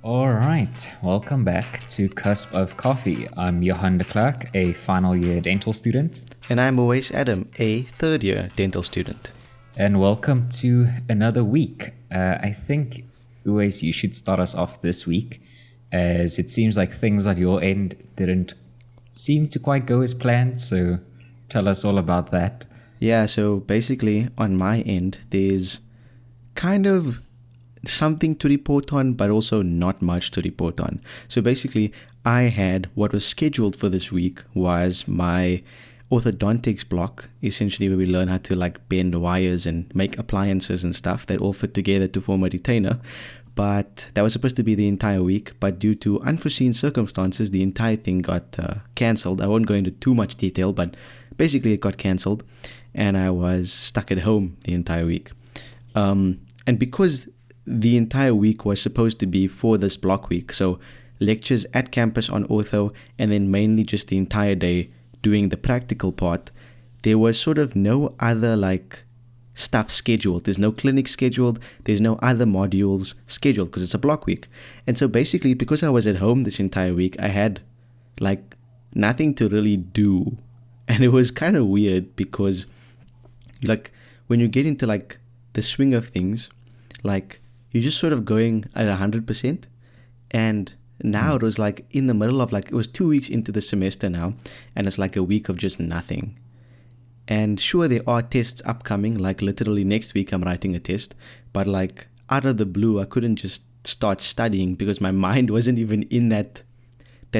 All right, welcome back to Cusp of Coffee. I'm Johan de Klerk, a final year dental student. And I'm Uwais Adam, a third year dental student. And welcome to another week. I think, Uwais, you should start us off this week, as it seems like things at your end didn't seem to quite go as planned, so tell us all about that. Yeah, so basically on my end, there's kind of something to report on, but also not much to report on. So basically, I had what was scheduled for this week was my orthodontics block, essentially where we learn how to like bend wires and make appliances and stuff that all fit together to form a retainer. But that was supposed to be the entire week, but due to unforeseen circumstances, the entire thing got cancelled. I won't go into too much detail, but basically it got cancelled and I was stuck at home the entire week. And because the entire week was supposed to be for this block week, so lectures at campus on ortho and then mainly just the entire day doing the practical part, there was sort of no other like stuff scheduled. There's no clinic scheduled, there's no other modules scheduled because it's a block week. And so basically, because I was at home this entire week, I had like nothing to really do. And it was kind of weird because like when you get into like the swing of things, like you're just sort of going at 100%. And now it was like in the middle of like, it was 2 weeks into the semester now, and it's like a week of just nothing. And sure, there are tests upcoming, like literally next week I'm writing a test, but like out of the blue, I couldn't just start studying because my mind wasn't even in that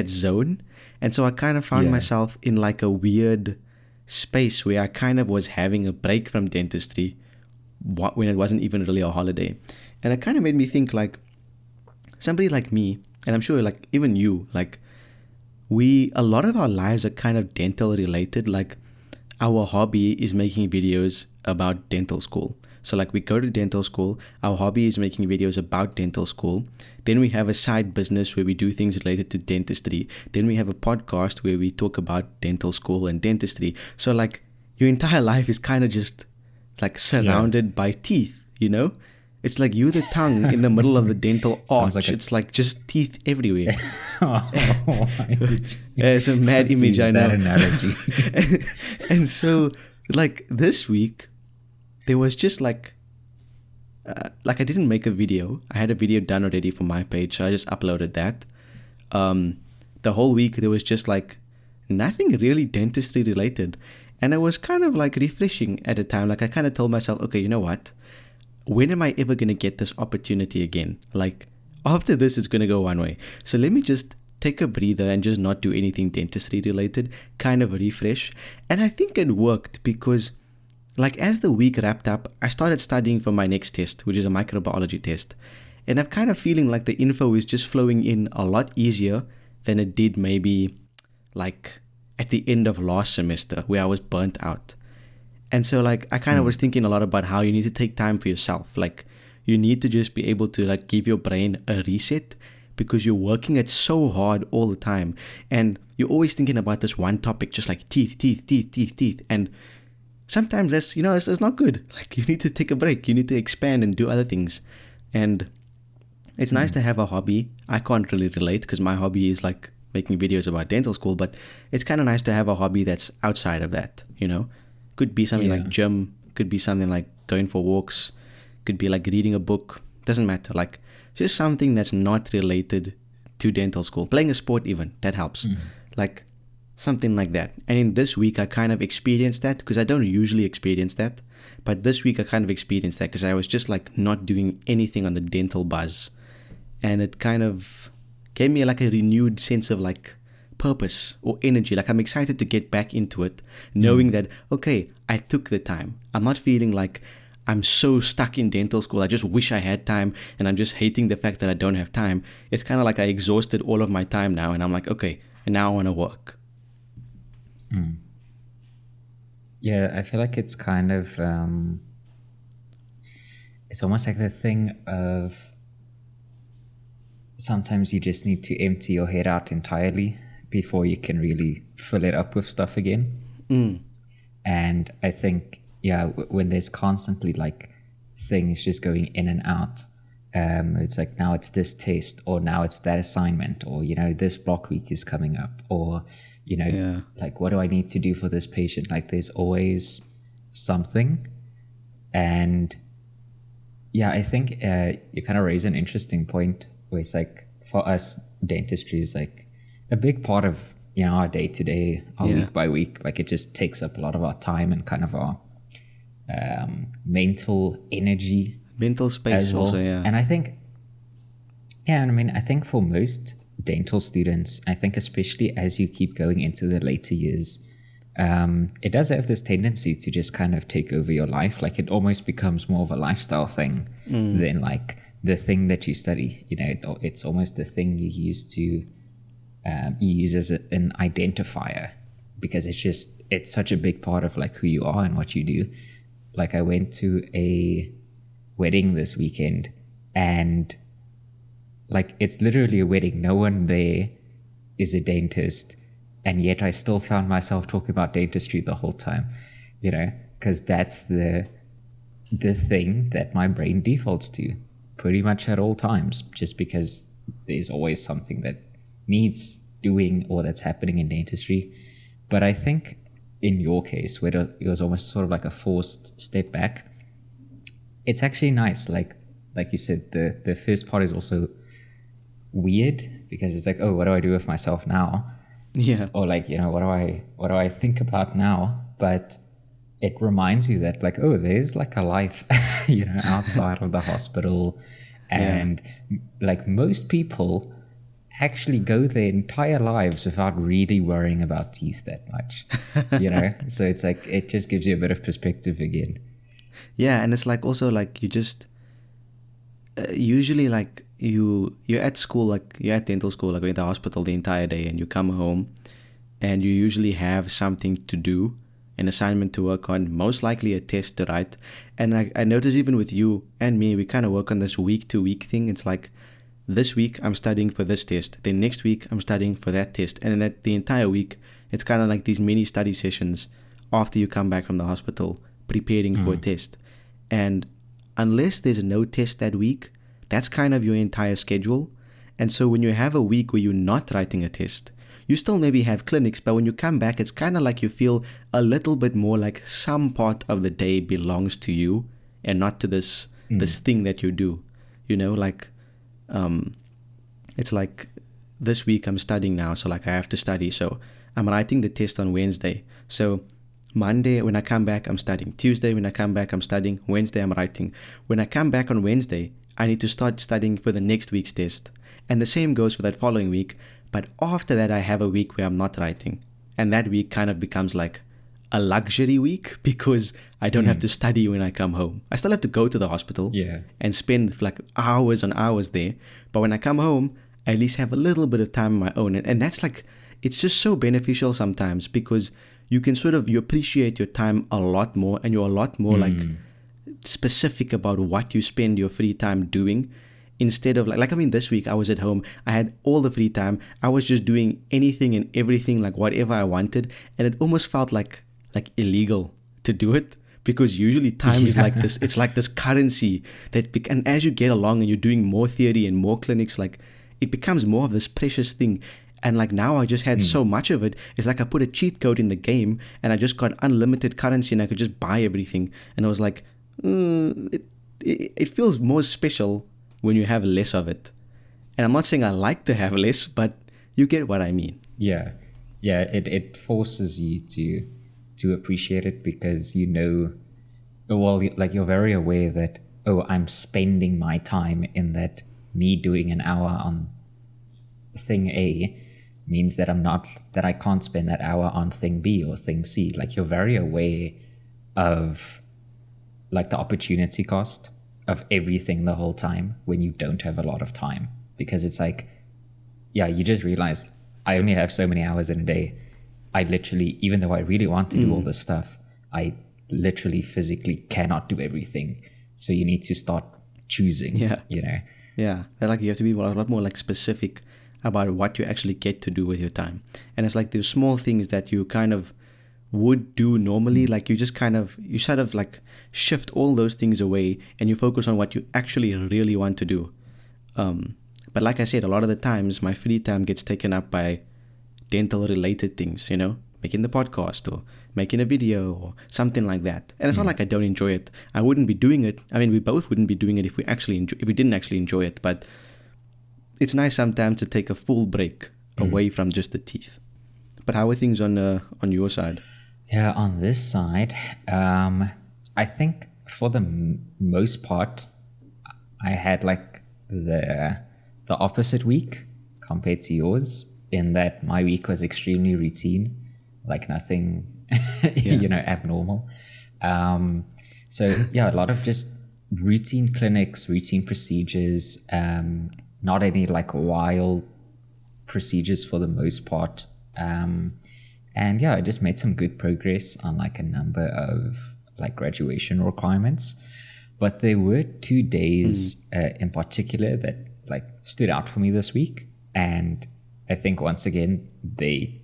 zone. And so I kind of found myself in like a weird space where I kind of was having a break from dentistry when it wasn't even really a holiday. And it kind of made me think like somebody like me, and I'm sure like even you, like a lot of our lives are kind of dental related. Like our hobby is making videos about dental school. So like we go to dental school, our hobby is making videos about dental school. Then we have a side business where we do things related to dentistry. Then we have a podcast where we talk about dental school and dentistry. So like your entire life is kind of just like surrounded by teeth, you know? It's like you the tongue in the middle of the dental arch. Like it's like just teeth everywhere. It's a mad image, I know. And so like this week, there was just like I didn't make a video. I had a video done already for my page, so I just uploaded that. The whole week, there was just like nothing really dentistry related. And it was kind of like refreshing at the time. Like I kind of told myself, okay, you know what? When am I ever going to get this opportunity again? Like after this, it's going to go one way. So let me just take a breather and just not do anything dentistry related, kind of refresh. And I think it worked because like as the week wrapped up, I started studying for my next test, which is a microbiology test. And I'm kind of feeling like the info is just flowing in a lot easier than it did maybe like at the end of last semester where I was burnt out. And so like I kind of was thinking a lot about how you need to take time for yourself. Like you need to just be able to like give your brain a reset because you're working it so hard all the time. And you're always thinking about this one topic, just like teeth. And sometimes that's not good. Like you need to take a break. You need to expand and do other things. And it's nice to have a hobby. I can't really relate because my hobby is like making videos about dental school, but it's kind of nice to have a hobby that's outside of that, you know? Could be something like gym, could be something like going for walks, could be like reading a book, doesn't matter. Like just something that's not related to dental school. Playing a sport even, that helps. Like something like that. And in this week, I kind of experienced that because I don't usually experience that. But this week, I kind of experienced that because I was just like not doing anything on the dental buzz. And it kind of gave me like a renewed sense of like purpose or energy. Like I'm excited to get back into it, knowing that, okay, I took the time. I'm not feeling like I'm so stuck in dental school. I just wish I had time and I'm just hating the fact that I don't have time. It's kind of like I exhausted all of my time now and I'm like, okay, and now I want to work. Yeah, I feel like it's kind of, it's almost like the thing of sometimes you just need to empty your head out entirely before you can really fill it up with stuff again. And I think, when there's constantly like things just going in and out, It's like now it's this test, or now it's that assignment, or this block week is coming up, or like what do I need to do for this patient? Like there's always something. And yeah, I think you kind of raise an interesting point where it's like for us, dentistry is like a big part of our day to day, our week by week. Like it just takes up a lot of our time and kind of our mental energy, mental space well. also. Yeah, and I think I think for most dental students, I think especially as you keep going into the later years, it does have this tendency to just kind of take over your life. Like it almost becomes more of a lifestyle thing than like the thing that you study. It's almost the thing you use as an identifier, because it's such a big part of like who you are and what you do. Like I went to a wedding this weekend, and like it's literally a wedding. No one there is a dentist. And yet I still found myself talking about dentistry the whole time, because that's the thing that my brain defaults to pretty much at all times, just because there's always something that needs doing or that's happening in dentistry. But I think in your case, where it was almost sort of like a forced step back, it's actually nice. Like you said, the first part is also weird, because it's like, oh, what do I do with myself now? Yeah. Or like, what do I think about now? But it reminds you that like, oh, there's like a life, outside of the hospital. And like most people actually go their entire lives without really worrying about teeth that much, So it's like, it just gives you a bit of perspective again. Yeah. And it's like also like you just, usually like you're at school, like you're at dental school, like you're in the hospital the entire day, and you come home and you usually have something to do, an assignment to work on, most likely a test to write. And I notice even with you and me, we kind of work on this week to week thing. It's like this week I'm studying for this test, then next week I'm studying for that test, and then that the entire week it's kind of like these mini study sessions after you come back from the hospital preparing for a test. And unless there's no test that week, that's kind of your entire schedule. And so when you have a week where you're not writing a test, you still maybe have clinics, but when you come back, it's kind of like you feel a little bit more like some part of the day belongs to you and not to this thing that you do. Like it's like this week I'm studying now, so like I have to study. So I'm writing the test on Wednesday. So Monday, when I come back, I'm studying. Tuesday, when I come back, I'm studying. Wednesday, I'm writing. When I come back on Wednesday, I need to start studying for the next week's test. And the same goes for that following week. But after that, I have a week where I'm not writing. And that week kind of becomes like a luxury week, because I don't have to study when I come home. I still have to go to the hospital and spend like hours on hours there. But when I come home, I at least have a little bit of time on my own. And that's like, it's just so beneficial sometimes, because you can you appreciate your time a lot more, and you're a lot more like specific about what you spend your free time doing, instead of like this week I was at home, I had all the free time, I was just doing anything and everything, like whatever I wanted, and it almost felt like illegal to do it, because usually time is like this, it's like this currency and as you get along and you're doing more theory and more clinics, like it becomes more of this precious thing. And like now I just had so much of it, it's like I put a cheat code in the game and I just got unlimited currency and I could just buy everything. And I was like, it feels more special when you have less of it. And I'm not saying I like to have less, but you get what I mean. Yeah. It forces you to appreciate it, because like you're very aware that, oh, I'm spending my time in that. Me doing an hour on thing A means that I can't spend that hour on thing B or thing C. Like you're very aware of like the opportunity cost of everything the whole time when you don't have a lot of time, because it's like, you just realize I only have so many hours in a day. I literally, even though I really want to do all this stuff, I literally physically cannot do everything. So you need to start choosing, Yeah, like you have to be a lot more like specific about what you actually get to do with your time. And it's like those small things that you kind of would do normally. Like you sort of like shift all those things away and you focus on what you actually really want to do. But like I said, a lot of the times my free time gets taken up by dental related things, making the podcast or making a video or something like that. And it's not like I don't enjoy it. I wouldn't be doing it. I mean, we both wouldn't be doing it if we didn't actually enjoy it. But it's nice sometimes to take a full break away from just the teeth. But how are things on your side? Yeah, on this side, I think for the most part, I had like the opposite week compared to yours, in that my week was extremely routine, like nothing, abnormal. So yeah, a lot of just routine clinics, routine procedures, not any like wild procedures for the most part. And yeah, I just made some good progress on like a number of like graduation requirements. But there were 2 days in particular that like stood out for me this week. And I think once again, they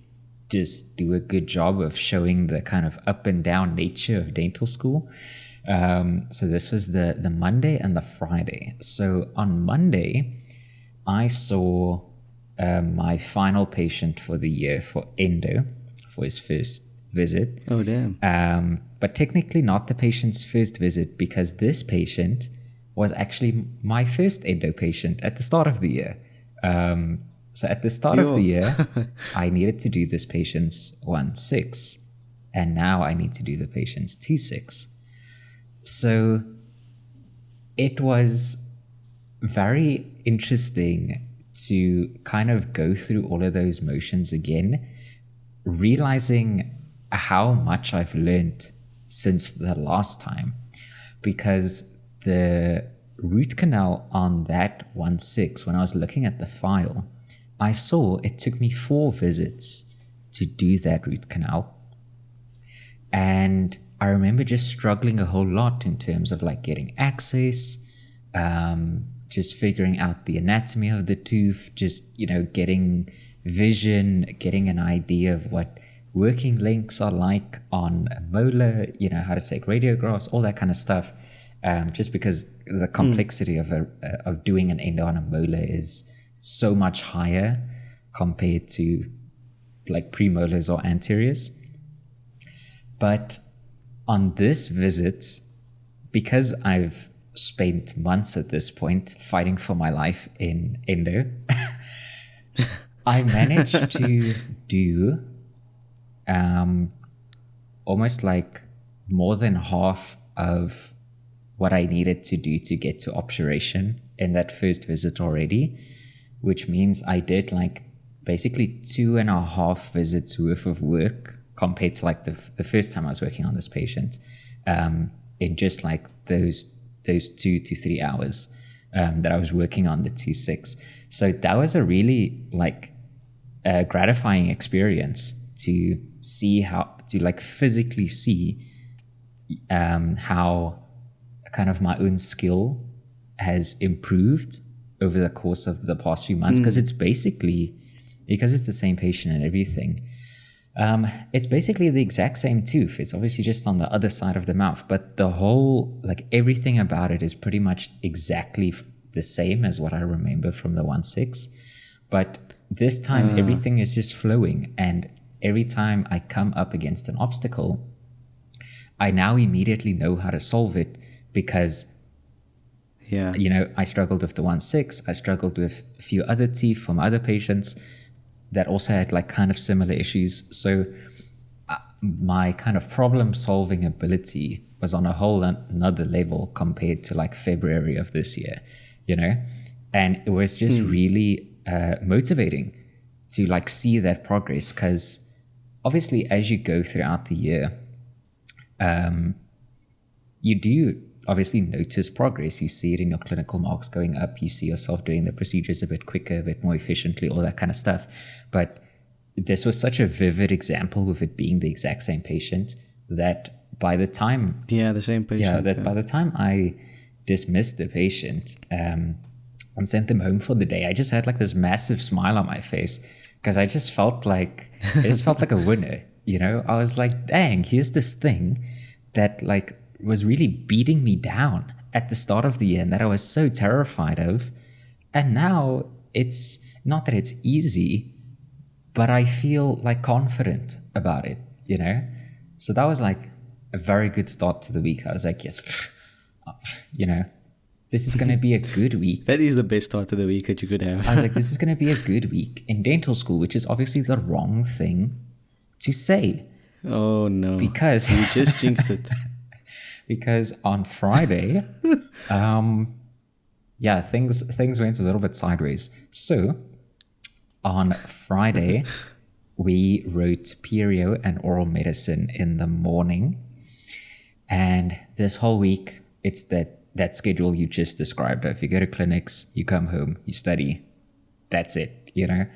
just do a good job of showing the kind of up and down nature of dental school. So this was the Monday and the Friday. So on Monday, I saw my final patient for the year for endo for his first visit. Oh, damn. But technically not the patient's first visit, because this patient was actually my first endo patient at the start of the year. So at the start of the year, I needed to do this patient's 1-6, and now I need to do the patient's 2-6. So it was very interesting to kind of go through all of those motions again, realizing how much I've learned since the last time, because the root canal on that 1-6, when I was looking at the file, I saw it took me 4 visits to do that root canal. And I remember just struggling a whole lot in terms of like getting access, just figuring out the anatomy of the tooth, just, getting vision, getting an idea of what working links are like on a molar, how to take radiographs, all that kind of stuff. Just because the complexity of doing an endo on a molar is so much higher compared to like premolars or anteriors. But on this visit, because I've spent months at this point fighting for my life in endo, I managed to do almost like more than half of what I needed to do to get to obturation in that first visit already, which means I did like basically 2.5 visits worth of work compared to like the first time I was working on this patient, in just like those 2 to 3 hours that I was working on the 2-6. So that was a really like gratifying experience to see to like physically see how kind of my own skill has improved over the course of the past few months, because it's the same patient and everything. It's basically the exact same tooth. It's obviously just on the other side of the mouth, but the whole, like everything about it is pretty much exactly the same as what I remember from the 1-6. But this time everything is just flowing, and every time I come up against an obstacle, I now immediately know how to solve it, because I struggled with the 1-6. I struggled with a few other teeth from other patients that also had like kind of similar issues. So my kind of problem solving ability was on a whole another level compared to like February of this year, and it was just really motivating to like see that progress, because obviously as you go throughout the year, you do obviously notice progress. You see it in your clinical marks going up. You see yourself doing the procedures a bit quicker, a bit more efficiently, all that kind of stuff. But this was such a vivid example of it being the exact same patient that by the time... the same patient. By the time I dismissed the patient and sent them home for the day, I just had like this massive smile on my face, because I just felt like a winner. You know, I was like, dang, here's this thing that like was really beating me down at the start of the year and that I was so terrified of. And now it's not that it's easy, but I feel like confident about it, you know? So that was like a very good start to the week. I was like, yes, you know, this is going to be a good week. That is the best start to the week that you could have. I was like, this is going to be a good week in dental school, which is obviously the wrong thing to say. Oh no. Because you just jinxed it. Because on Friday, yeah, things went a little bit sideways. So on Friday, we wrote perio and oral medicine in the morning. And this whole week, it's that schedule you just described. If you go to clinics, you come home, you study. That's it, you know?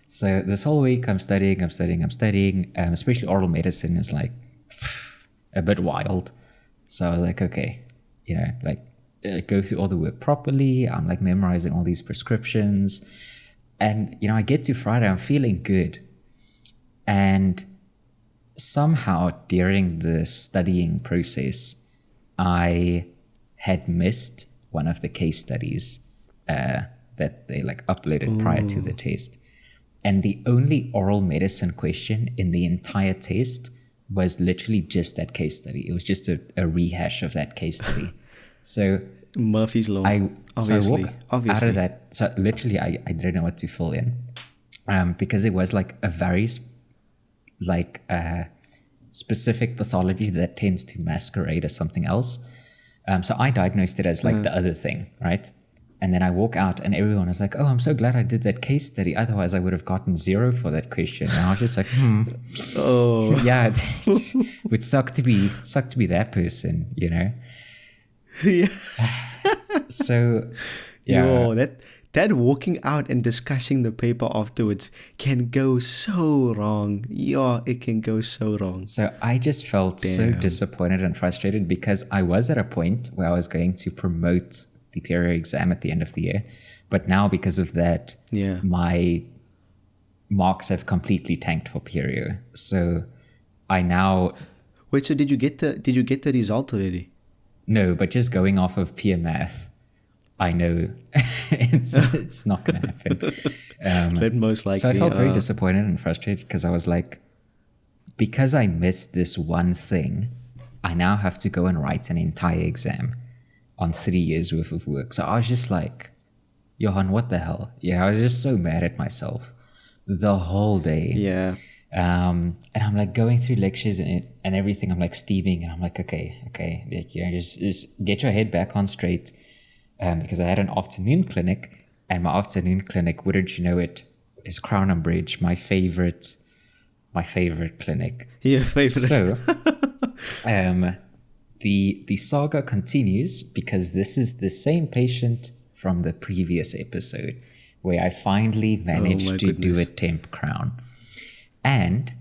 So this whole week, I'm studying. Especially oral medicine is like a bit wild. So I was like, okay, you know, like go through all the work properly. I'm like memorizing all these prescriptions. And, you know, I get to Friday, I'm feeling good. And somehow during the studying process, I had missed one of the case studies that they like uploaded prior to the test. And the only oral medicine question in the entire test was literally just that case study. It was just a rehash of that case study. So Murphy's Law. I Obviously. walk out of that. So literally, I didn't know what to fill in, because it was like a very specific pathology that tends to masquerade as something else. So I diagnosed it as like the other thing, right? And then I walk out and everyone is like, oh, I'm so glad I did that case study. Otherwise, I would have gotten 0 for that question. And I was just like, Oh. yeah, it would suck to be that person, you know? Yeah. So, yeah. Yo, that walking out and discussing the paper afterwards can go so wrong. Yeah, it can go so wrong. So I just felt so disappointed and frustrated because I was at a point where I was going to promote the perio exam at the end of the year. But now because of that, my marks have completely tanked for perio. So I now... Wait, so did you get the result already? No, but just going off of peer math, I know it's not going to happen. That most likely. So I felt very disappointed and frustrated because I was like, because I missed this one thing, I now have to go and write an entire exam on 3 years worth of work. So I was just like, Johan, what the hell? Yeah, I was just so mad at myself the whole day. Yeah. And I'm like going through lectures and everything. I'm like steaming and I'm like, okay, like, you know, just get your head back on straight. Because I had an afternoon clinic, and my afternoon clinic, wouldn't you know it, is Crown and Bridge, my favorite clinic. Your favorite. So, the saga continues because this is the same patient from the previous episode where I finally managed to do a temp crown. And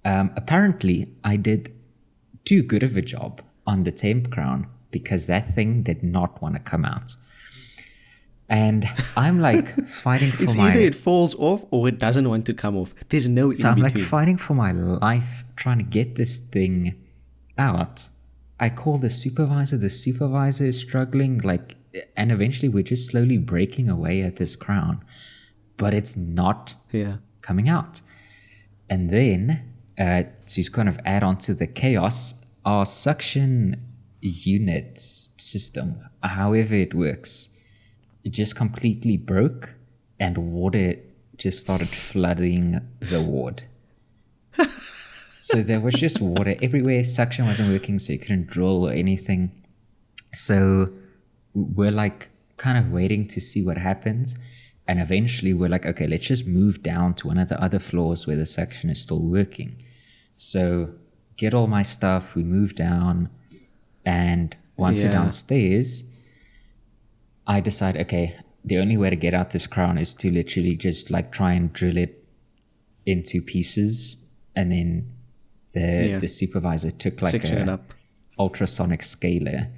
apparently I did too good of a job on the temp crown because that thing did not want to come out. And I'm like fighting for my... Either it falls off or it doesn't want to come off. There's no in between. So I'm like fighting for my life trying to get this thing out. I call the supervisor. The supervisor is struggling, like, and eventually we're just slowly breaking away at this crown. But it's not coming out. And then, to kind of add on to the chaos, our suction unit system, however it works, it just completely broke and water just started flooding the ward. So there was just water everywhere. Suction wasn't working, so you couldn't drill or anything. So we're like kind of waiting to see what happens. And eventually we're like, okay, let's just move down to one of the other floors where the suction is still working. So get all my stuff, we move down, and once we're downstairs, I decide, okay, the only way to get out this crown is to literally just like try and drill it into pieces. And then the supervisor took like a ultrasonic scaler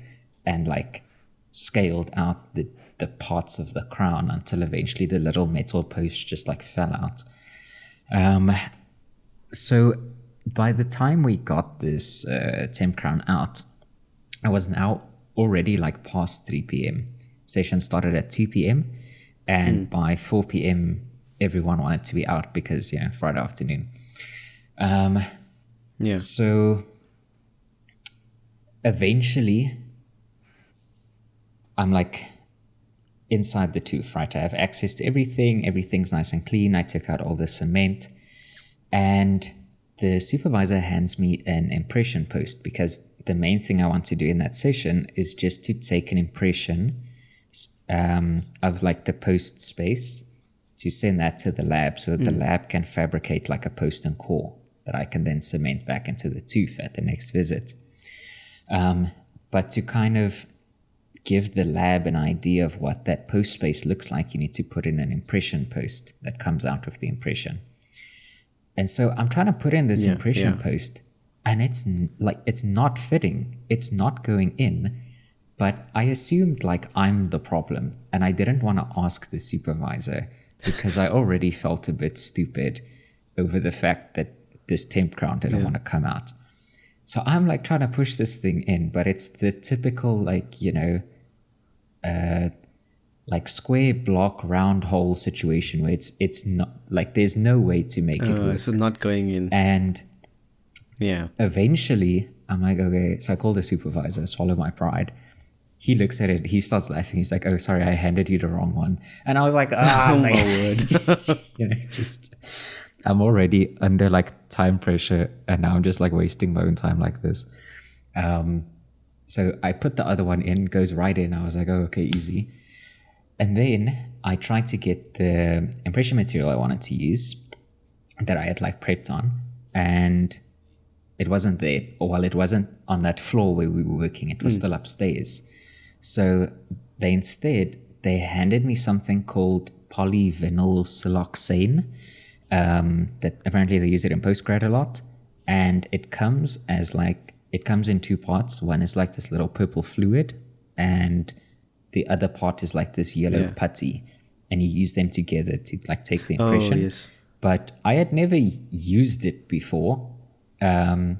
and like scaled out the parts of the crown until eventually the little metal post just like fell out. So by the time we got this temp crown out, I was now already like past 3 p.m. Session started at 2 p.m. and by 4 p.m. everyone wanted to be out because, Friday afternoon. So eventually I'm like inside the tooth, right? I have access to everything. Everything's nice and clean. I took out all the cement, and the supervisor hands me an impression post because the main thing I want to do in that session is just to take an impression of like the post space to send that to the lab so that the lab can fabricate like a post and core that I can then cement back into the tooth at the next visit. But to kind of give the lab an idea of what that post space looks like, you need to put in an impression post that comes out of the impression. And so I'm trying to put in this impression post, and it's not fitting. It's not going in. But I assumed like I'm the problem, and I didn't want to ask the supervisor because I already felt a bit stupid over the fact that this temp crown didn't want to come out. So I'm like trying to push this thing in, but it's the typical like, like square block round hole situation where it's not like there's no way to make it work. This is not going in. And eventually I'm like, okay, so I call the supervisor, swallow my pride. He looks at it, he starts laughing. He's like, oh, sorry, I handed you the wrong one. And I was like, oh my word. I'm already under like time pressure, and now I'm just like wasting my own time like this. So I put the other one in, goes right in. I was like, oh, okay, easy. And then I tried to get the impression material I wanted to use that I had like prepped on, and it wasn't there. Or well, it wasn't on that floor where we were working. It was still upstairs. So they handed me something called polyvinyl siloxane. That apparently they use it in postgrad a lot, and it comes in two parts. One is like this little purple fluid, and the other part is like this yellow putty, and you use them together to like take the impression. Oh, yes. But I had never used it before. I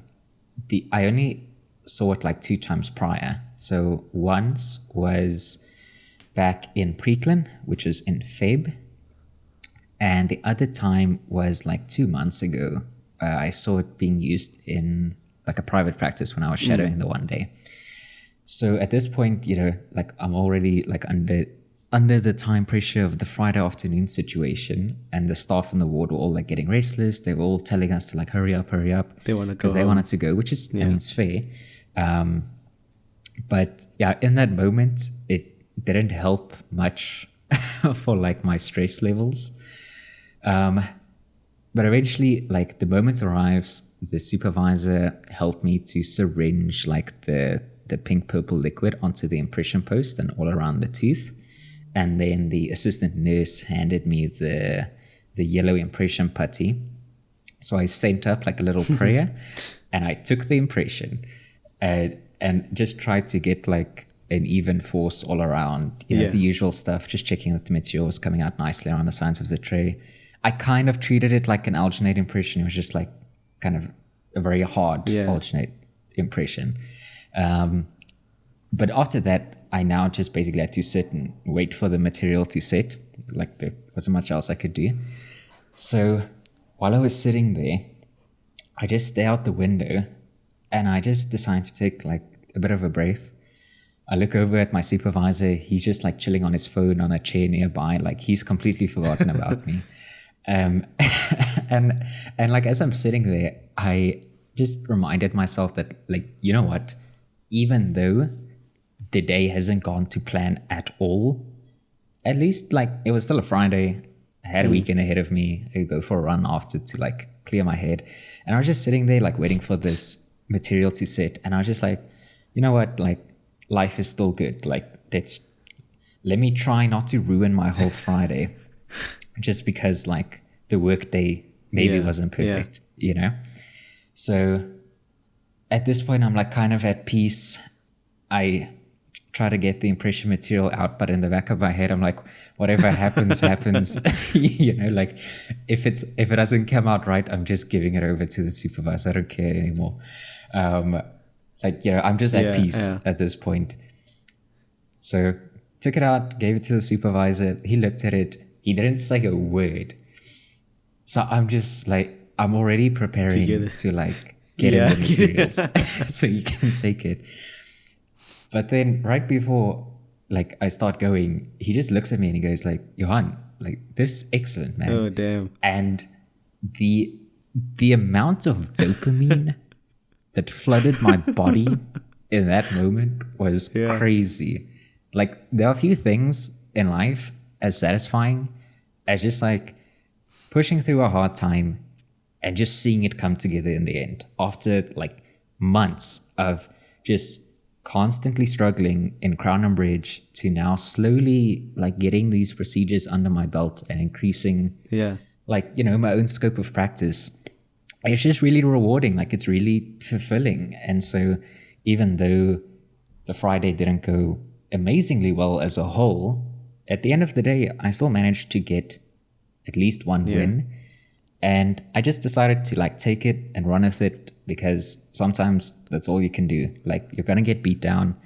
only saw it like 2 times prior. So once was back in Preeklyn, which was in Feb. And the other time was like 2 months ago. I saw it being used in like a private practice when I was shadowing the one day. So at this point, like I'm already like under the time pressure of the Friday afternoon situation, and the staff in the ward were all like getting restless. They were all telling us to like hurry up. They want to go because they wanted to go, which is I mean, it's fair. But yeah, in that moment, it didn't help much for like my stress levels. But eventually, like the moment arrives, the supervisor helped me to syringe like the pink purple liquid onto the impression post and all around the tooth. And then the assistant nurse handed me the yellow impression putty. So I sent up like a little prayer and I took the impression and just tried to get like an even force all around, the usual stuff, just checking that the material was coming out nicely around the sides of the tray. I kind of treated it like an alginate impression. It was just like kind of a very hard alginate impression. But after that, I now just basically had to sit and wait for the material to set. Like there wasn't much else I could do. So while I was sitting there, I just stare out the window and I just decided to take like a bit of a breath. I look over at my supervisor. He's just like chilling on his phone on a chair nearby. Like he's completely forgotten about me. And like as I'm sitting there, I just reminded myself that like, you know what, even though the day hasn't gone to plan at all, at least like it was still a Friday. I had a weekend ahead of me. I could go for a run after to like clear my head. And I was just sitting there like waiting for this material to set. And I was just like, you know what, like life is still good. Like let me try not to ruin my whole Friday just because like the work day maybe wasn't perfect, So at this point I'm like kind of at peace. I try to get the impression material out, but in the back of my head I'm like, whatever happens happens. Like if it doesn't come out right, I'm just giving it over to the supervisor. I don't care anymore. I'm just at peace at this point. So took it out, gave it to the supervisor. He looked at it. He didn't say a word. So I'm just like, I'm already preparing to like get in the materials so you can take it. But then right before like I start going, he just looks at me and he goes like, Johan, like this is excellent, man. Oh, damn. And the amount of dopamine that flooded my body in that moment was crazy. Like there are a few things in life as satisfying as just like pushing through a hard time and just seeing it come together in the end after like months of just constantly struggling in Crown and Bridge to now slowly like getting these procedures under my belt and increasing like, my own scope of practice. It's just really rewarding. Like it's really fulfilling. And so even though the Friday didn't go amazingly well as a whole, at the end of the day, I still managed to get at least one win. And I just decided to like take it and run with it because sometimes that's all you can do. Like you're going to get beat down,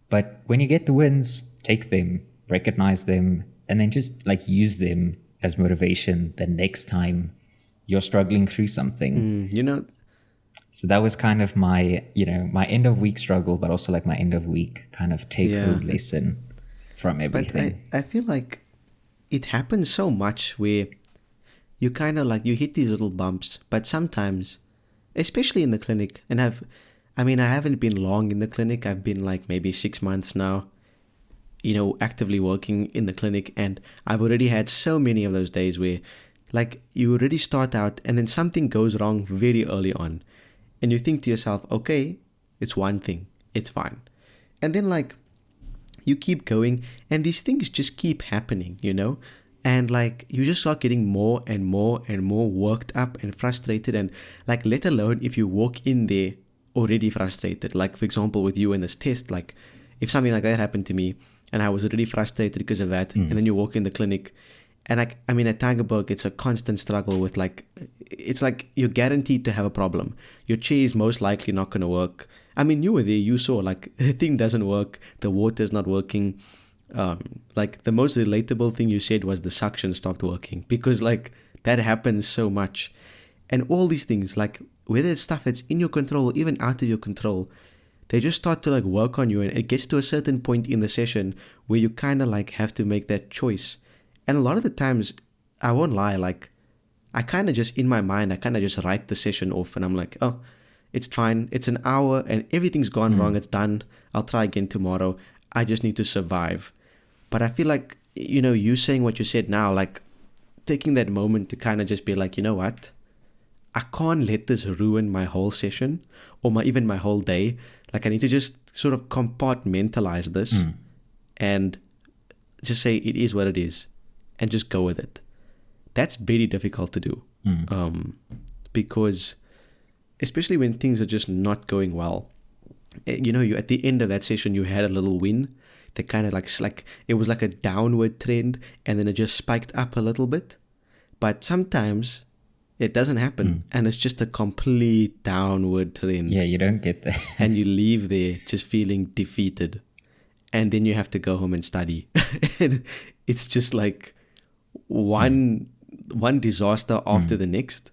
but when you get the wins, take them, recognize them, and then just like use them as motivation the next time you're struggling through something. So that was kind of my, my end of week struggle, but also like my end of week kind of take home lesson from everything. But I feel like it happens so much where you kind of like, you hit these little bumps, but sometimes, especially in the clinic, and I haven't been long in the clinic. I've been like maybe 6 months now, actively working in the clinic. And I've already had so many of those days where like you already start out and then something goes wrong very early on. And you think to yourself, okay, it's one thing, it's fine. And then like you keep going and these things just keep happening, and like you just start getting more and more and more worked up and frustrated. And like, let alone if you walk in there already frustrated, like for example with you in this test, like if something like that happened to me and I was already frustrated because of that, and then you walk in the clinic and like, at Tygerberg, it's a constant struggle with like, it's like you're guaranteed to have a problem. Your chair is most likely not going to work. You were there, you saw like the thing doesn't work, the water's not working. Like the most relatable thing you said was the suction stopped working, because like that happens so much. And all these things, like whether it's stuff that's in your control or even out of your control, they just start to like work on you, and it gets to a certain point in the session where you kind of like have to make that choice. And a lot of the times, I won't lie, like I kind of just in my mind, I kind of just write the session off and I'm like, oh, it's fine. It's an hour and everything's gone wrong. It's done. I'll try again tomorrow. I just need to survive. But I feel like, you saying what you said now, like taking that moment to kind of just be like, you know what? I can't let this ruin my whole session or even my whole day. Like I need to just sort of compartmentalize this and just say it is what it is and just go with it. That's very difficult to do. Because especially when things are just not going well, you at the end of that session, you had a little win. That kind of like it was like a downward trend and then it just spiked up a little bit. But sometimes it doesn't happen and it's just a complete downward trend. Yeah, you don't get that. And you leave there just feeling defeated. And then you have to go home and study. And it's just like one disaster after the next.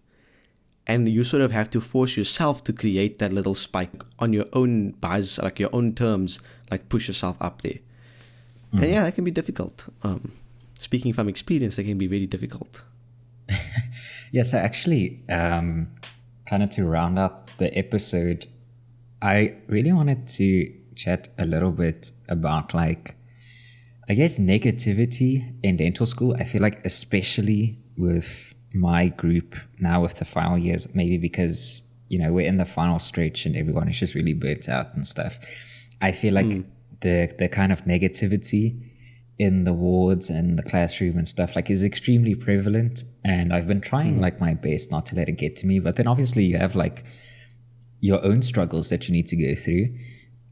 And you sort of have to force yourself to create that little spike on your own buzz, like your own terms, like push yourself up there. And yeah, that can be difficult. Speaking from experience, that can be very difficult. Yeah, so actually, kind of to round up the episode, I really wanted to chat a little bit about like, I guess, negativity in dental school. I feel like especially with my group now with the final years, maybe because, we're in the final stretch and everyone is just really burnt out and stuff. I feel like the kind of negativity in the wards and the classroom and stuff like is extremely prevalent, and I've been trying like my best not to let it get to me. But then obviously you have like your own struggles that you need to go through,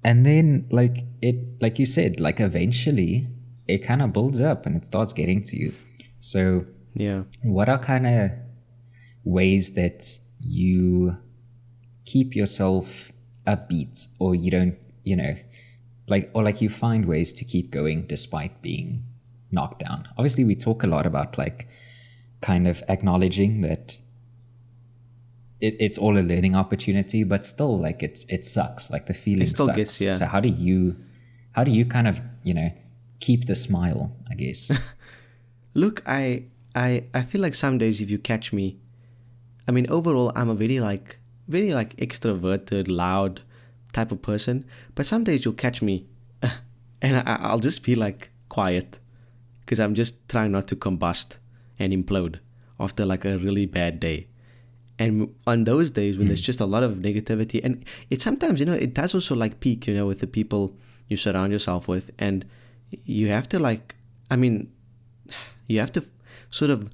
And then like you said, like eventually it kind of builds up and it starts getting to you. So Yeah. what are kind of ways that you keep yourself upbeat, or you don't, like you find ways to keep going despite being knocked down? Obviously, we talk a lot about like kind of acknowledging that it's all a learning opportunity, but still, like it sucks. Like the feeling It still sucks. gets, yeah. So how do you kind of keep the smile, I guess? Look, I feel like some days if you catch me, I mean, overall, I'm a very like extroverted, loud type of person. But some days you'll catch me, and I'll just be like quiet, because I'm just trying not to combust and implode after like a really bad day. And on those days when there's just a lot of negativity, and it sometimes, it does also like peak, with the people you surround yourself with, and you have to like, I mean, you have to sort of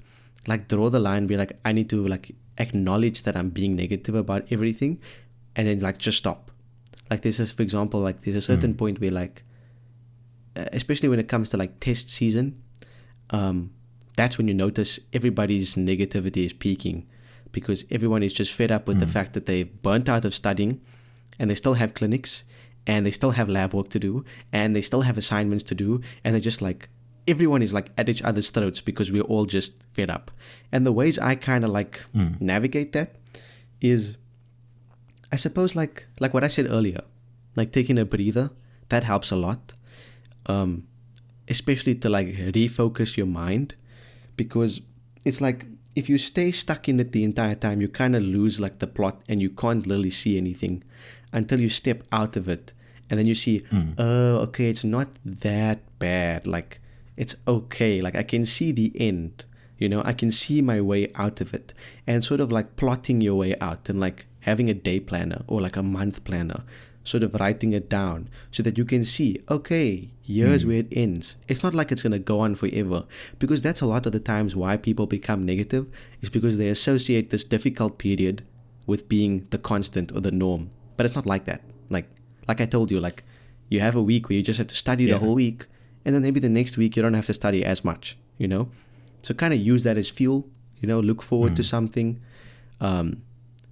like draw the line, be like, I need to like acknowledge that I'm being negative about everything, and then like just stop. Like this is, for example, like there's a certain point where like, especially when it comes to like test season, that's when you notice everybody's negativity is peaking, because everyone is just fed up with the fact that they've burnt out of studying, and they still have clinics, and they still have lab work to do, and they still have assignments to do, and they're just like, everyone is like at each other's throats because we're all just fed up. And the ways I kind of like navigate that is, I suppose like what I said earlier, like taking a breather, that helps a lot. Especially to like refocus your mind, because it's like if you stay stuck in it the entire time, you kind of lose like the plot, and you can't really see anything until you step out of it, and then you see, oh, okay, it's not that bad. Like it's okay. Like I can see the end. I can see my way out of it, and sort of like plotting your way out, and like having a day planner or like a month planner, sort of writing it down so that you can see, okay, here's where it ends. It's not like it's going to go on forever, because that's a lot of the times why people become negative, is because they associate this difficult period with being the constant or the norm. But it's not like that. Like I told you, like you have a week where you just have to study the whole week, and then maybe the next week you don't have to study as much, So kind of use that as fuel, look forward to something.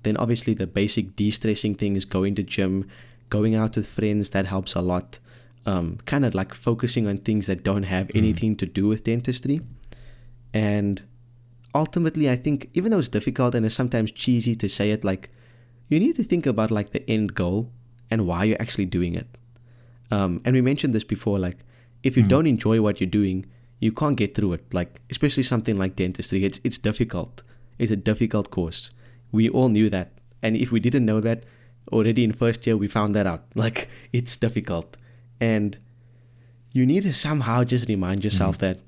Then obviously the basic de-stressing thing is going to gym, going out with friends, that helps a lot. Kind of like focusing on things that don't have anything to do with dentistry. And ultimately, I think, even though it's difficult and it's sometimes cheesy to say it, like you need to think about like the end goal and why you're actually doing it. And we mentioned this before, like if you don't enjoy what you're doing, you can't get through it. Like especially something like dentistry, it's difficult. It's a difficult course. We all knew that. And if we didn't know that, already in first year we found that out. Like it's difficult. And you need to somehow just remind yourself that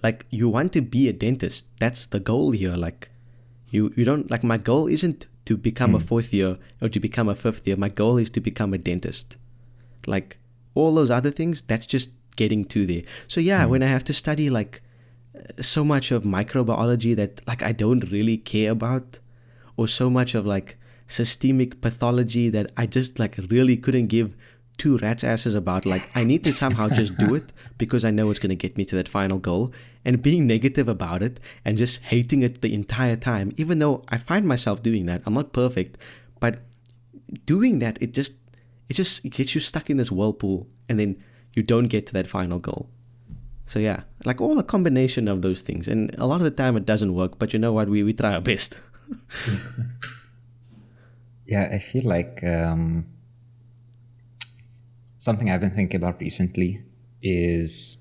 like you want to be a dentist. That's the goal here. Like you don't, like my goal isn't to become a fourth year or to become a fifth year. My goal is to become a dentist. Like all those other things, that's just getting to there. So yeah, when I have to study like so much of microbiology that like I don't really care about, or so much of like systemic pathology that I just like really couldn't give two rat's asses about, like I need to somehow just do it because I know it's going to get me to that final goal. And being negative about it and just hating it the entire time, even though I find myself doing that, I'm not perfect, but doing that, it gets you stuck in this whirlpool, and then you don't get to that final goal. So yeah, like all a combination of those things, and a lot of the time it doesn't work, but you know what, we try our best. Yeah, I feel like something I've been thinking about recently is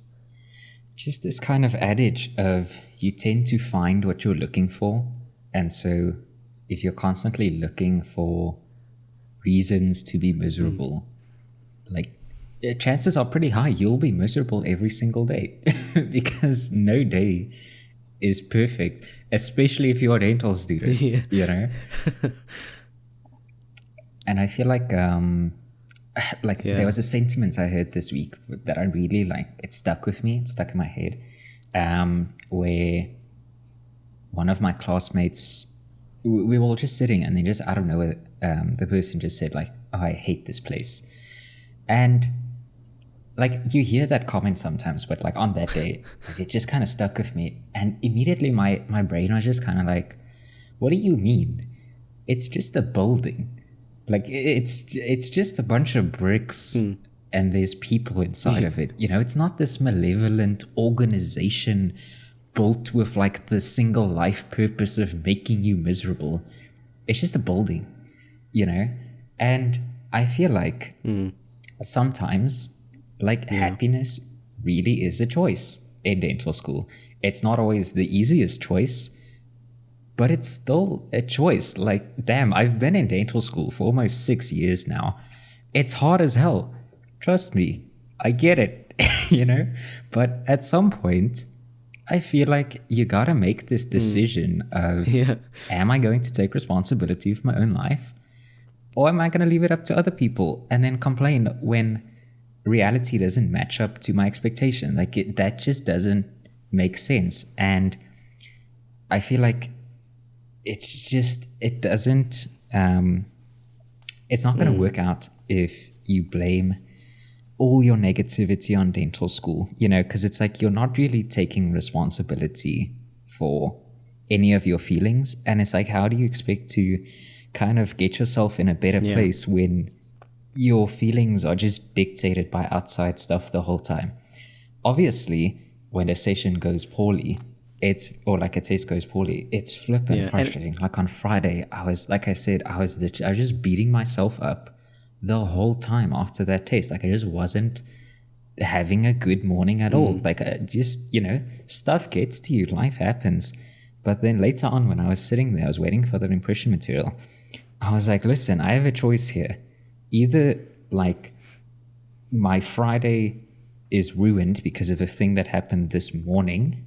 just this kind of adage of you tend to find what you're looking for. And so if you're constantly looking for reasons to be miserable, like chances are pretty high you'll be miserable every single day because no day is perfect, especially if you're a dental student, And I feel like there was a sentiment I heard this week that I really like. It stuck with me. It stuck in my head. Where one of my classmates, we were all just sitting, and then just out of nowhere, the person just said like, "Oh, I hate this place." And like you hear that comment sometimes, but like on that day, like, it just kind of stuck with me. And immediately my brain was just kind of like, what do you mean? It's just a building. Like it's just a bunch of bricks and there's people inside of it. You know, it's not this malevolent organization built with like the single life purpose of making you miserable. It's just a building, you know? And I feel like sometimes like happiness really is a choice in dental school. It's not always the easiest choice, but it's still a choice. Like, damn, I've been in dental school for almost 6 years now. It's hard as hell. Trust me, I get it, you know? But at some point, I feel like you gotta make this decision of, am I going to take responsibility for my own life? Or am I gonna leave it up to other people and then complain when reality doesn't match up to my expectation? Like, that just doesn't make sense. And I feel like it doesn't, it's not going to work out if you blame all your negativity on dental school, you know, because it's like you're not really taking responsibility for any of your feelings. And it's like, how do you expect to kind of get yourself in a better place when your feelings are just dictated by outside stuff the whole time? Obviously, when a session goes poorly, a test goes poorly, it's flipping frustrating. Like on Friday, I was just beating myself up the whole time after that test. Like I just wasn't having a good morning at all. Like you know, stuff gets to you, life happens. But then later on, when I was sitting there, I was waiting for that impression material. I was like, listen, I have a choice here. Either like my Friday is ruined because of a thing that happened this morning,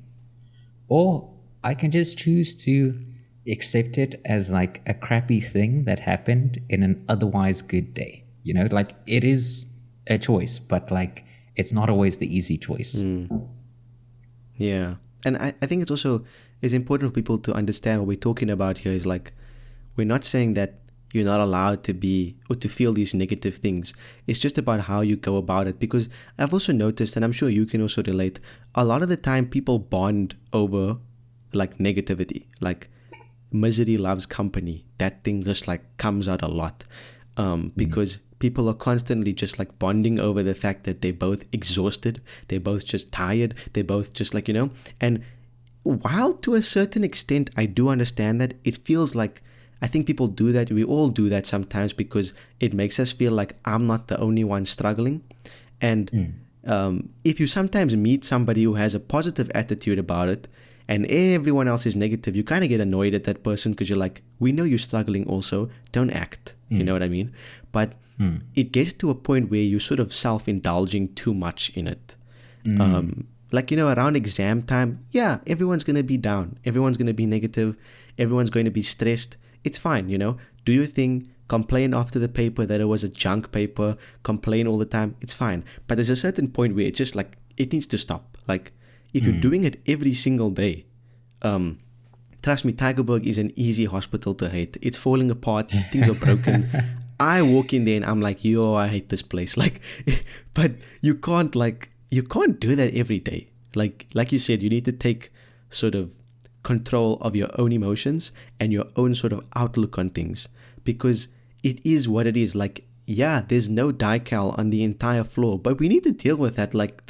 or I can just choose to accept it as like a crappy thing that happened in an otherwise good day. You know, like it is a choice, but like it's not always the easy choice. Yeah. And I think it's important for people to understand what we're talking about here is like, we're not saying that you're not allowed to be or to feel these negative things. It's just about how you go about it. Because I've also noticed, and I'm sure you can also relate, a lot of the time people bond over like negativity, like misery loves company. That thing just like comes out a lot because people are constantly just like bonding over the fact that they're both exhausted, they're both just tired, they're both just like, you know. And while to a certain extent I do understand that, it feels like, I think people do that, we all do that sometimes, because it makes us feel like I'm not the only one struggling. And if you sometimes meet somebody who has a positive attitude about it and everyone else is negative, you kind of get annoyed at that person, because you're like, we know you're struggling also, don't act. You know what I mean? But it gets to a point where you're sort of self-indulging too much in it. Like, you know, around exam time, everyone's going to be down. Everyone's going to be negative. Everyone's going to be stressed. It's fine, you know. Do your thing. Complain after the paper that it was a junk paper. Complain all the time. It's fine. But there's a certain point where it just like, it needs to stop. Like, if you're doing it every single day, trust me, Tygerberg is an easy hospital to hate. It's falling apart. Things are broken. I walk in there and I'm like, yo, I hate this place. Like, but you can't do that every day. Like you said, you need to take sort of control of your own emotions and your own sort of outlook on things, because it is what it is. Like, there's no decal on the entire floor, but we need to deal with that. Like,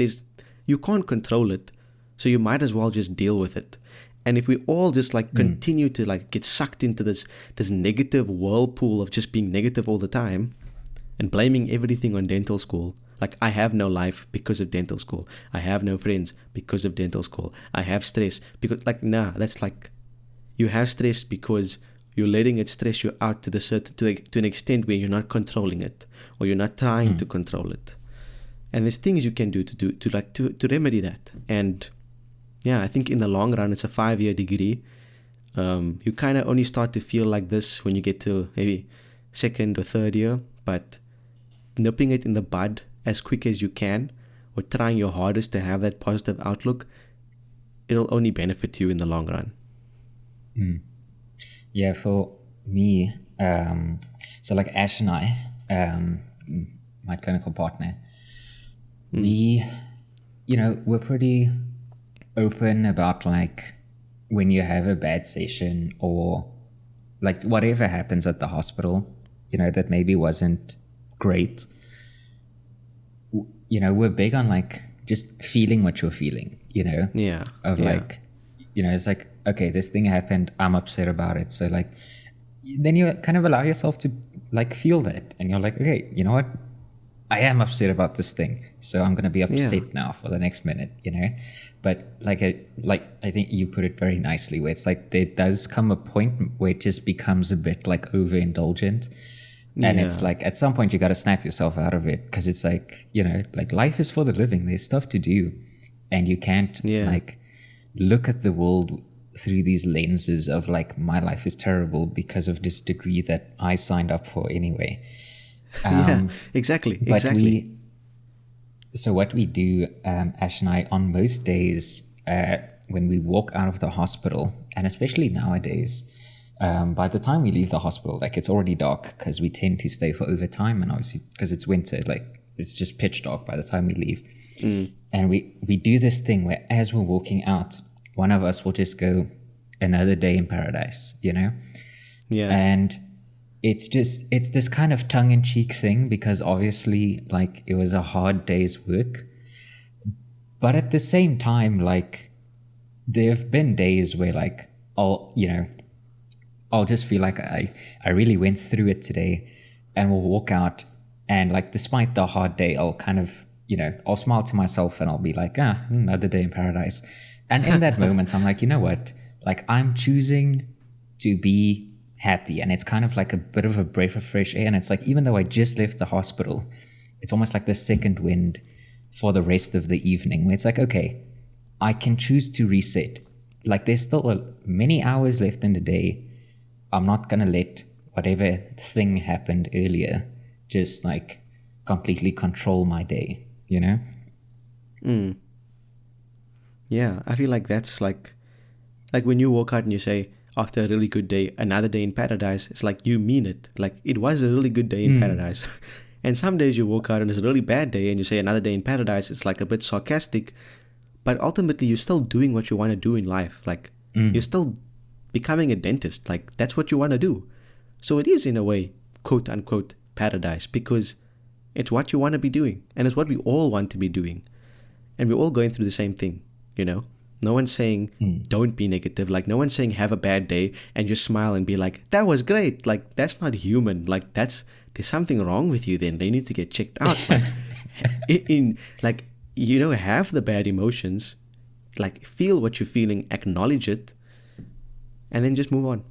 you can't control it, so you might as well just deal with it. And if we all just like continue to like get sucked into this negative whirlpool of just being negative all the time and blaming everything on dental school, like, I have no life because of dental school. I have no friends because of dental school. I have stress because, like, that's like, you have stress because you're letting it stress you out to an extent where you're not controlling it, or you're not trying to control it. And there's things you can do to remedy that. And I think in the long run, it's a 5-year degree. You kind of only start to feel like this when you get to maybe second or third year, but nipping it in the bud as quick as you can, or trying your hardest to have that positive outlook, it'll only benefit you in the long run. Yeah, for me, so like Ash and I, my clinical partner, we, we're pretty open about like when you have a bad session or like whatever happens at the hospital, that maybe wasn't great. We're big on like just feeling what you're feeling, Yeah. of yeah. like, it's like, okay, this thing happened, I'm upset about it. So like, then you kind of allow yourself to like feel that, and you're like, okay, you know what? I am upset about this thing, so I'm gonna be upset now for the next minute, But I think you put it very nicely, where it's like there does come a point where it just becomes a bit like overindulgent, and it's Yeah. like at some point you got to snap yourself out of it, because it's like like life is for the living. There's stuff to do, and you can't Yeah. like look at the world through these lenses of like my life is terrible because of this degree that I signed up for anyway. Yeah. Exactly. But Exactly. so what we do, Ash and I, on most days, when we walk out of the hospital, and especially nowadays, by the time we leave the hospital, like it's already dark because we tend to stay for overtime, and obviously because it's winter, like it's just pitch dark by the time we leave. And we do this thing where as we're walking out, one of us will just go, another day in paradise, Yeah. And it's this kind of tongue-in-cheek thing, because obviously like it was a hard day's work, but at the same time, like there have been days where like I'll just feel like I really went through it today, and we'll walk out, and like despite the hard day, I'll kind of I'll smile to myself and I'll be like, another day in paradise. And in that moment I'm like, you know what, like I'm choosing to be happy, and it's kind of like a bit of a breath of fresh air. And it's like, even though I just left the hospital, it's almost like the second wind for the rest of the evening, where it's like, okay, I can choose to reset. Like there's still many hours left in the day. I'm not gonna let whatever thing happened earlier just like completely control my day, Yeah. I feel like that's like when you walk out and you say, after a really good day, another day in paradise, it's like you mean it. Like it was a really good day in paradise. And some days you walk out and it's a really bad day and you say another day in paradise, it's like a bit sarcastic. But ultimately, you're still doing what you want to do in life. Like you're still becoming a dentist. Like that's what you want to do. So it is in a way, quote unquote, paradise, because it's what you want to be doing. And it's what we all want to be doing. And we're all going through the same thing, No one's saying don't be negative. Like no one's saying have a bad day and just smile and be like, that was great. Like that's not human. Like there's something wrong with you then. They need to get checked out. Like like, have the bad emotions, like feel what you're feeling, acknowledge it, and then just move on.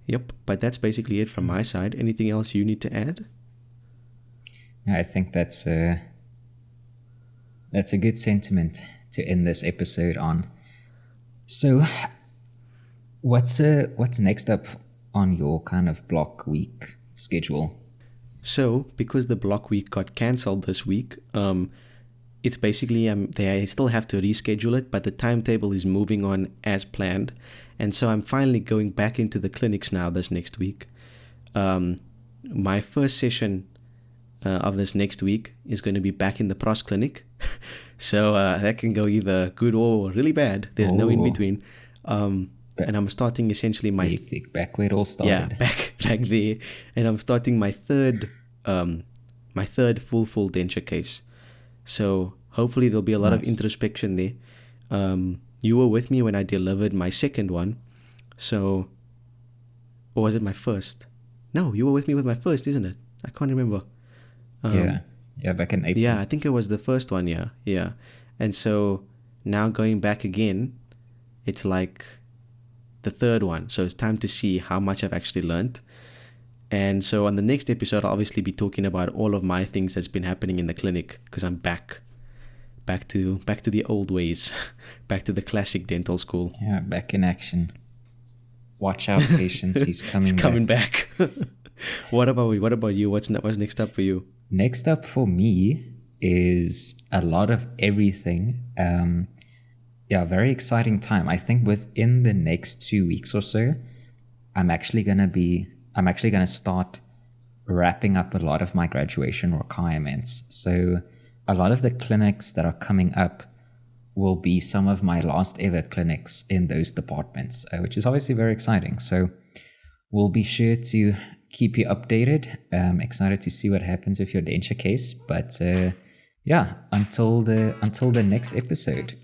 Yep. But that's basically it from my side. Anything else you need to add? I think that's a good sentiment to end this episode on. So, what's next up on your kind of block week schedule? So, because the block week got cancelled this week, it's basically they still have to reschedule it, but the timetable is moving on as planned, and so I'm finally going back into the clinics now this next week. My first session of this next week is going to be back in the pros clinic. So that can go either good or really bad. There's no in between. And I'm starting essentially my back where it all started. Yeah, back there. And I'm starting my third full denture case. So hopefully there'll be a lot of introspection there. You were with me when I delivered my second one. So, or was it my first? No, you were with me with my first, isn't it? I can't remember. Yeah, back in April. Yeah, I think it was the first one, yeah. And so now going back again, it's like the third one. So it's time to see how much I've actually learned. And so on the next episode, I'll obviously be talking about all of my things that's been happening in the clinic, because I'm back to the old ways, back to the classic dental school. Yeah, back in action. Watch out, patients. He's coming back. What about you? What's next up for you? Next up for me is a lot of everything. Very exciting time. I think within the next 2 weeks or so, I'm actually going to be I'm actually going to start wrapping up a lot of my graduation requirements. So a lot of the clinics that are coming up will be some of my last ever clinics in those departments, which is obviously very exciting. So we'll be sure to keep you updated. Excited to see what happens with your denture case. But yeah, until the next episode,